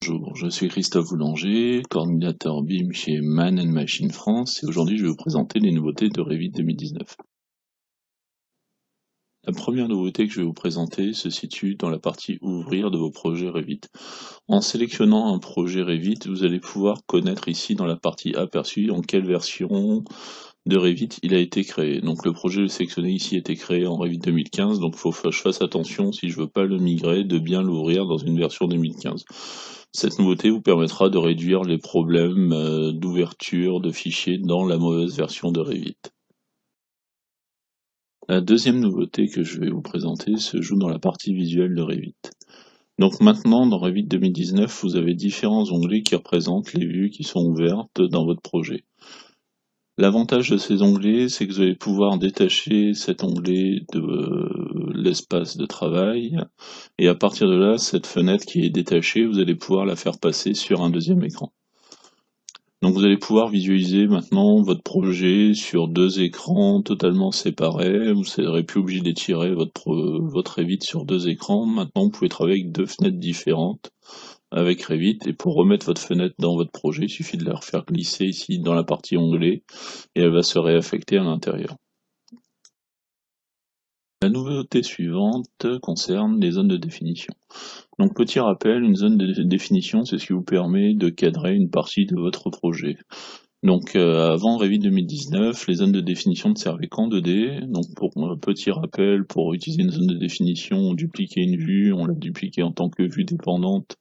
Bonjour, je suis Christophe Boulanger, coordinateur BIM chez Man Machine France et aujourd'hui je vais vous présenter les nouveautés de Revit 2019. La première nouveauté que je vais vous présenter se situe dans la partie ouvrir de vos projets Revit. En sélectionnant un projet Revit, vous allez pouvoir connaître ici dans la partie aperçu en quelle version de Revit il a été créé. Donc le projet sélectionné ici a été créé en Revit 2015, donc il faut que je fasse attention si je veux pas le migrer, de bien l'ouvrir dans une version 2015. Cette nouveauté vous permettra de réduire les problèmes d'ouverture de fichiers dans la mauvaise version de Revit. La deuxième nouveauté que je vais vous présenter se joue dans la partie visuelle de Revit. Donc maintenant, dans Revit 2019, vous avez différents onglets qui représentent les vues qui sont ouvertes dans votre projet. L'avantage de ces onglets, c'est que vous allez pouvoir détacher cet onglet de l'espace de travail, et à partir de là, cette fenêtre qui est détachée, vous allez pouvoir la faire passer sur un deuxième écran. Donc vous allez pouvoir visualiser maintenant votre projet sur deux écrans totalement séparés. Vous ne serez plus obligé d'étirer votre Revit sur deux écrans. Maintenant, vous pouvez travailler avec deux fenêtres différentes avec Revit. Et pour remettre votre fenêtre dans votre projet, il suffit de la refaire glisser ici dans la partie onglet et elle va se réaffecter à l'intérieur. La nouveauté suivante concerne les zones de définition. Donc petit rappel, une zone de définition, c'est ce qui vous permet de cadrer une partie de votre projet. Donc avant Revit 2019, les zones de définition ne servaient qu'en 2D. Donc pour petit rappel, pour utiliser une zone de définition, on dupliquait une vue, on la dupliquait en tant que vue dépendante.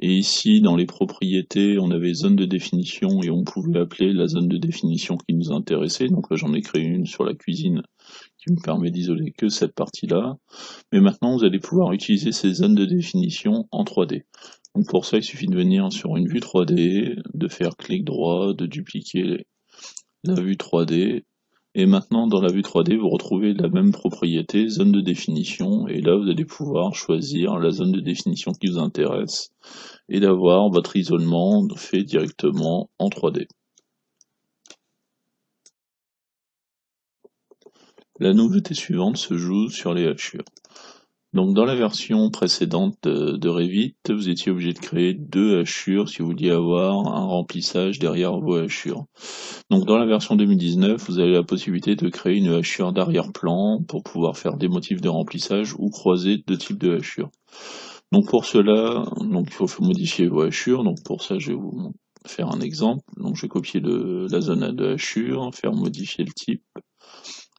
Et ici, dans les propriétés, on avait zone de définition et on pouvait appeler la zone de définition qui nous intéressait. Donc là, j'en ai créé une sur la cuisine qui me permet d'isoler que cette partie-là. Mais maintenant, vous allez pouvoir utiliser ces zones de définition en 3D. Donc pour ça, il suffit de venir sur une vue 3D, de faire clic droit, de dupliquer la vue 3D. Et maintenant, dans la vue 3D, vous retrouvez la même propriété, zone de définition. Et là, vous allez pouvoir choisir la zone de définition qui vous intéresse et d'avoir votre isolement fait directement en 3D. La nouveauté suivante se joue sur les hachures. Donc dans la version précédente de Revit, vous étiez obligé de créer deux hachures si vous vouliez avoir un remplissage derrière vos hachures. Donc dans la version 2019, vous avez la possibilité de créer une hachure d'arrière-plan pour pouvoir faire des motifs de remplissage ou croiser deux types de hachures. Donc pour cela, il faut modifier vos hachures. Donc pour ça, je vais vous faire un exemple. Donc je vais copier la zone de hachure, faire modifier le type,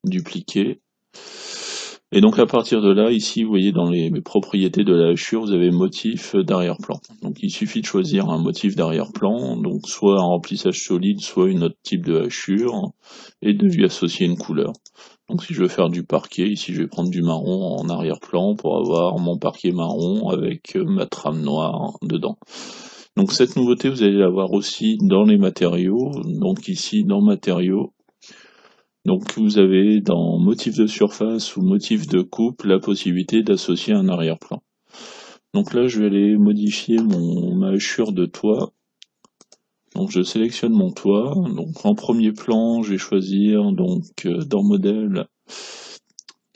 dupliquer. Et donc à partir de là, ici, vous voyez dans les propriétés de la hachure, vous avez motif d'arrière-plan. Donc il suffit de choisir un motif d'arrière-plan, donc soit un remplissage solide, soit une autre type de hachure, et de lui associer une couleur. Donc si je veux faire du parquet, ici je vais prendre du marron en arrière-plan pour avoir mon parquet marron avec ma trame noire dedans. Donc cette nouveauté, vous allez l'avoir aussi dans les matériaux. Donc ici, dans matériaux, donc vous avez dans motif de surface ou motif de coupe la possibilité d'associer un arrière-plan. Donc là je vais aller modifier ma hachure de toit. Donc je sélectionne mon toit. Donc en premier plan je vais choisir dans modèle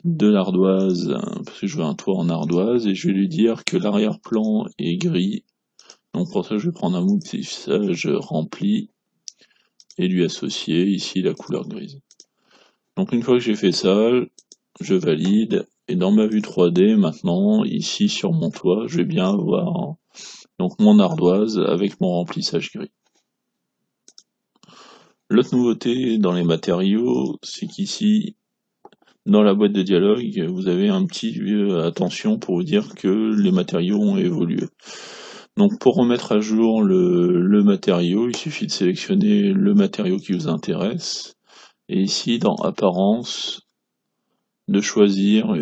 de l'ardoise, parce que je veux un toit en ardoise, et je vais lui dire que l'arrière-plan est gris. Donc pour ça je vais prendre un motif rempli et lui associer ici la couleur grise. Donc une fois que j'ai fait ça, je valide, et dans ma vue 3D, maintenant, ici sur mon toit, je vais bien avoir donc mon ardoise avec mon remplissage gris. L'autre nouveauté dans les matériaux, c'est qu'ici, dans la boîte de dialogue, vous avez un petit attention pour vous dire que les matériaux ont évolué. Donc pour remettre à jour le matériau, il suffit de sélectionner le matériau qui vous intéresse, et ici dans apparence, de choisir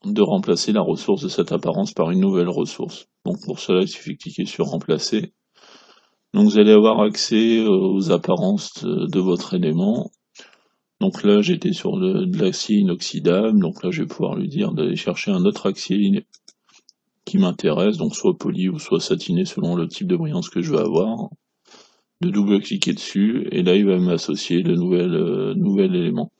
de remplacer la ressource de cette apparence par une nouvelle ressource. Donc pour cela, il suffit de cliquer sur remplacer. Donc vous allez avoir accès aux apparences de votre élément. Donc là, j'étais sur de l'acier inoxydable, donc là je vais pouvoir lui dire d'aller chercher un autre acier qui m'intéresse, donc soit poli ou soit satiné selon le type de brillance que je veux avoir. De double-cliquer dessus, et là il va m'associer le nouvel élément.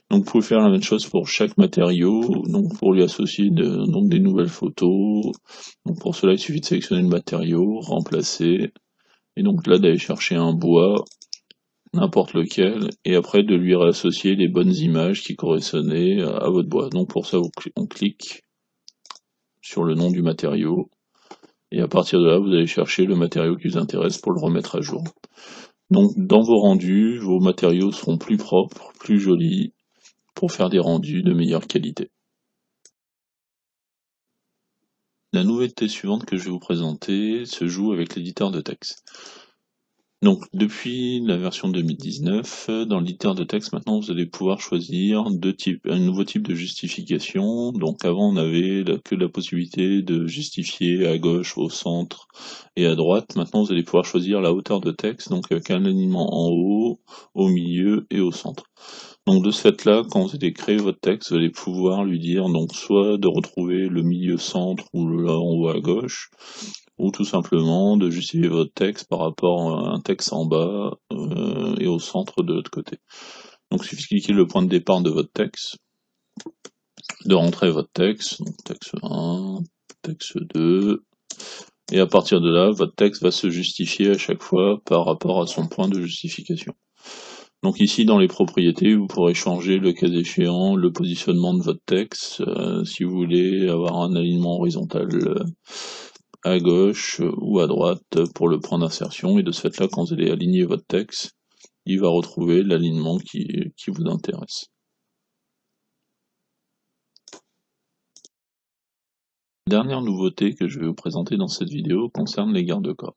Donc vous pouvez faire la même chose pour chaque matériau, donc pour lui associer donc des nouvelles photos. Donc pour cela il suffit de sélectionner le matériau, remplacer, et donc là d'aller chercher un bois, n'importe lequel, et après de lui réassocier les bonnes images qui correspondaient à votre bois. Donc pour ça on clique sur le nom du matériau, et à partir de là vous allez chercher le matériau qui vous intéresse pour le remettre à jour. Donc dans vos rendus, vos matériaux seront plus propres, plus jolis, pour faire des rendus de meilleure qualité. La nouveauté suivante que je vais vous présenter se joue avec l'éditeur de texte. Donc depuis la version 2019, dans l'éditeur de texte maintenant vous allez pouvoir choisir un nouveau type de justification. Donc avant on avait que la possibilité de justifier à gauche, au centre et à droite. Maintenant vous allez pouvoir choisir la hauteur de texte, donc avec un alignement en haut, au milieu et au centre. Donc de ce fait-là, quand vous allez créer votre texte, vous allez pouvoir lui dire donc soit de retrouver le milieu centre ou là en haut à gauche, ou tout simplement de justifier votre texte par rapport à un texte en bas et au centre de l'autre côté. Donc il suffit de cliquer le point de départ de votre texte, de rentrer votre texte, donc texte 1, texte 2, et à partir de là, votre texte va se justifier à chaque fois par rapport à son point de justification. Donc ici dans les propriétés, vous pourrez changer le cas échéant le positionnement de votre texte, si vous voulez avoir un alignement horizontal à gauche ou à droite pour le point d'insertion, et de ce fait là quand vous allez aligner votre texte, il va retrouver l'alignement qui vous intéresse. La dernière nouveauté que je vais vous présenter dans cette vidéo concerne les garde-corps.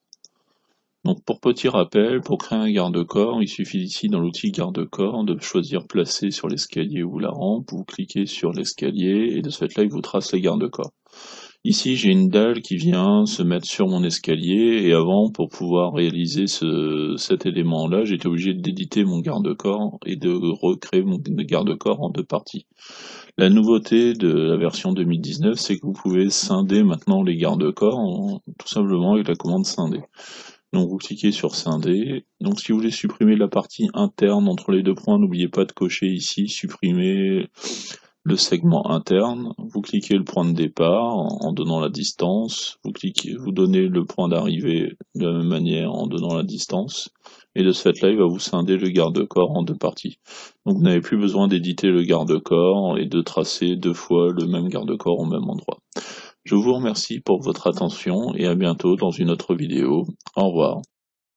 Donc pour petit rappel, pour créer un garde-corps, il suffit ici dans l'outil garde-corps de choisir placer sur l'escalier ou la rampe, vous cliquez sur l'escalier et de ce fait là il vous trace les garde-corps. Ici j'ai une dalle qui vient se mettre sur mon escalier, et avant pour pouvoir réaliser cet élément là j'étais obligé d'éditer mon garde-corps et de recréer mon garde-corps en deux parties. La nouveauté de la version 2019 c'est que vous pouvez scinder maintenant les garde-corps tout simplement avec la commande scinder. Donc vous cliquez sur scinder. Donc si vous voulez supprimer la partie interne entre les deux points, n'oubliez pas de cocher ici supprimer le segment interne. Vous cliquez le point de départ en donnant la distance. Vous donnez le point d'arrivée de la même manière en donnant la distance. Et de ce fait là, il va vous scinder le garde-corps en deux parties. Donc vous n'avez plus besoin d'éditer le garde-corps et de tracer deux fois le même garde-corps au même endroit. Je vous remercie pour votre attention et à bientôt dans une autre vidéo. Au revoir.